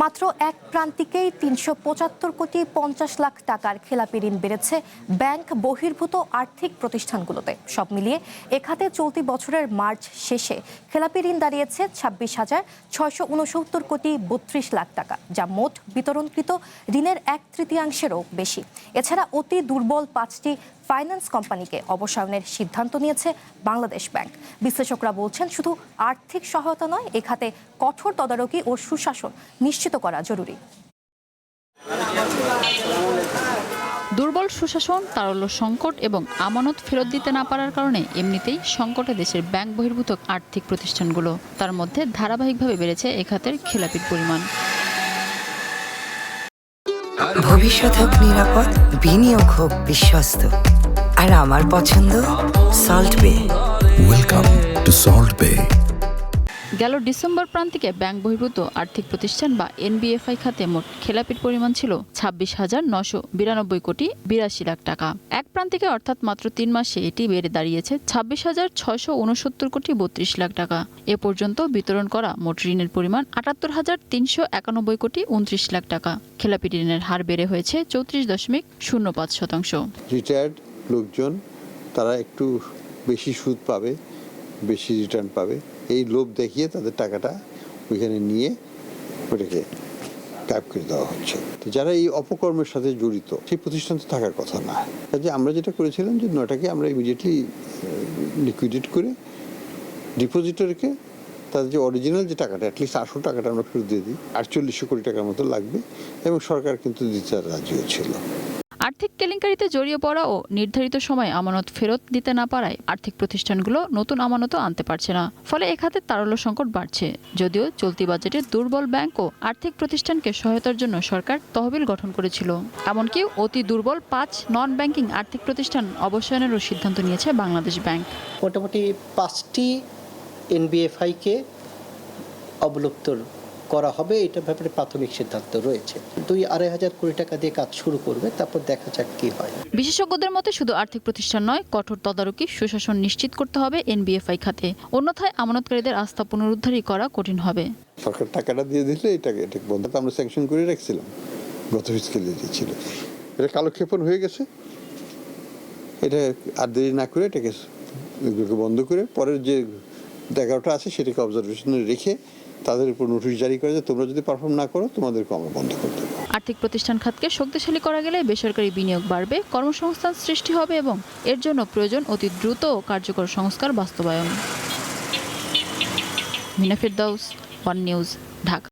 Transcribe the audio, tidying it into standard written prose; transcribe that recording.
মাত্র এক প্রান্তিকেই ৩৭৫ কোটি ৫০ লাখ টাকার খেলাপি ঋণ বেড়েছে ব্যাংক বহির্ভূত আর্থিক প্রতিষ্ঠানগুলোতে। সব মিলিয়ে এ খাতে চলতি বছরের মার্চ শেষে খেলাপি ঋণ দাঁড়িয়েছে ২৬,৬৬৯ কোটি ৩২ লাখ টাকা, যা মোট বিতরণকৃত ঋণের ১/৩ বেশি। এছাড়া অতি দুর্বল ৫টি ফাইন্যান্স কোম্পানিকে অবসায়নের সিদ্ধান্ত নিয়েছে বাংলাদেশ ব্যাংক। বিশ্লেষকরা বলছেন, শুধু আর্থিক সহায়তা নয়, এ খাতে কঠোর তদারকি ও সুশাসন নিশ্চিত করা জরুরি। দুর্বল সুশাসন, তারল্য সংকট এবং আমানত ফেরত দিতে না পারার কারণে এমনিতেই সংকটে দেশের ব্যাংক বহির্ভূত আর্থিক প্রতিষ্ঠানগুলো। তার মধ্যে ধারাবাহিকভাবে বেড়েছে এ খাতের খেলাপির পরিমাণ। ভবিষ্যৎ হোক নিরাপদ, বিনিয়োগ হোক বিশ্বস্ত, আর আমার পছন্দ সল্ট বে। ওয়েলকাম টু সল্ট বে। গেল ডিসেম্বর প্রান্তিকে ব্যাংক বহির্ভূত আর্থিক প্রতিষ্ঠান বা এনবিএফআই খাতে মোট খেলাপির পরিমাণ ছিল ২৬,৯৯২ কোটি ৮২ লাখ টাকা। এক প্রান্তিকে অর্থাৎ মাত্র ৩ মাসে এটি বেড়ে দাঁড়িয়েছে ২৬,৬৬৯ কোটি ৩২ লাখ টাকা। এ পর্যন্ত বিতরণ করা মোট ঋণের পরিমাণ ৭৮,৩৯১ কোটি ২৯ লাখ টাকা। খেলাপি ঋণের হার বেড়ে হয়েছে ৩৪.০৫%। রিটায়ার্ড লোকজন তারা একটু বেশি সুদ পাবে, বেশি রিটার্ন পাবে, এই লোভ দেখিয়ে তাদের টাকাটা ওইখানে নিয়ে ওটাকে গায়েব করে দেওয়া হচ্ছে। তো যারা এই অপকর্মের সাথে জড়িত, সেই প্রতিষ্ঠান তো থাকার কথা না। কাজে আমরা যেটা করেছিলাম যে নয়টাকে আমরা ইমিডিয়েটলি লিকুইডেট করে ডিপোজিটরকে তাদের যে অরিজিনাল যে টাকাটা, অ্যাটলিস্ট ৮০০ টাকাটা আমরা ফেরত দিয়ে দিই। ৪৮০০ কোটি টাকার মতো লাগবে এবং সরকার কিন্তু দিতে রাজি হয়েছিল। আর্থিক কেলেঙ্কারিতে জড়িয়ে পড়া ও নির্ধারিত সময় আমানত ফেরত দিতে না পারায় আর্থিক প্রতিষ্ঠানগুলো নতুন আমানতও আনতে পারছে না। ফলে এ খাতে তারল্য সংকট বাড়ছে। যদিও চলতি বাজেটে দুর্বল ব্যাংক ও আর্থিক প্রতিষ্ঠানকে সহায়তার জন্য সরকার তহবিল গঠন করেছিল। এমনকি অতি দুর্বল ৫ নন ব্যাংকিং আর্থিক প্রতিষ্ঠান অবসায়নেরও সিদ্ধান্ত নিয়েছে বাংলাদেশ ব্যাংক। মোটামুটি ৫টি এনবিএফআইকে অবলুপ্ত করা হবে, এটা ব্যাপারে প্রাথমিক সিদ্ধান্ত রয়েছে। ২-২.৫ হাজার কোটি টাকা দিয়ে কাজ শুরু করবে, তারপর দেখা যাক কি হয়। বিশেষজ্ঞদের মতে শুধু আর্থিক প্রতিষ্ঠান নয়, কঠোর তদারকি সুশাসন নিশ্চিত করতে হবে এনবিএফআই খাতে। অন্যথায় আমানতকারীদের আস্থা পুনরুদ্ধারই করা কঠিন হবে। সরকার টাকাটা দিয়ে দিলে এটাকে বন্ধ, আমরা স্যাংশন করে রাখছিলাম, গত ফিসকালে দিয়েছিল। এটা কালক্ষেপণ হয়ে গেছে। এটা আর দেরি না করে এটাকে বন্ধ করে পরের যে 11টা আছে সেটাকে অবজারভেশনে রেখে তাদের উপর নোটিশ জারি করে যে তোমরা যদি পারফর্ম না করো তোমাদেরকে আমরা বন্ধ করে দেবো। আর্থিক প্রতিষ্ঠান খাতকে শক্তিশালী করা গেলে বেসরকারি বিনিয়োগ বাড়বে, কর্মসংস্থান সৃষ্টি হবে এবং এর জন্য প্রয়োজন অতি দ্রুত ও কার্যকর সংস্কার বাস্তবায়ন। মিনা ফেরদাউস, ওয়ান নিউজ, ঢাকা।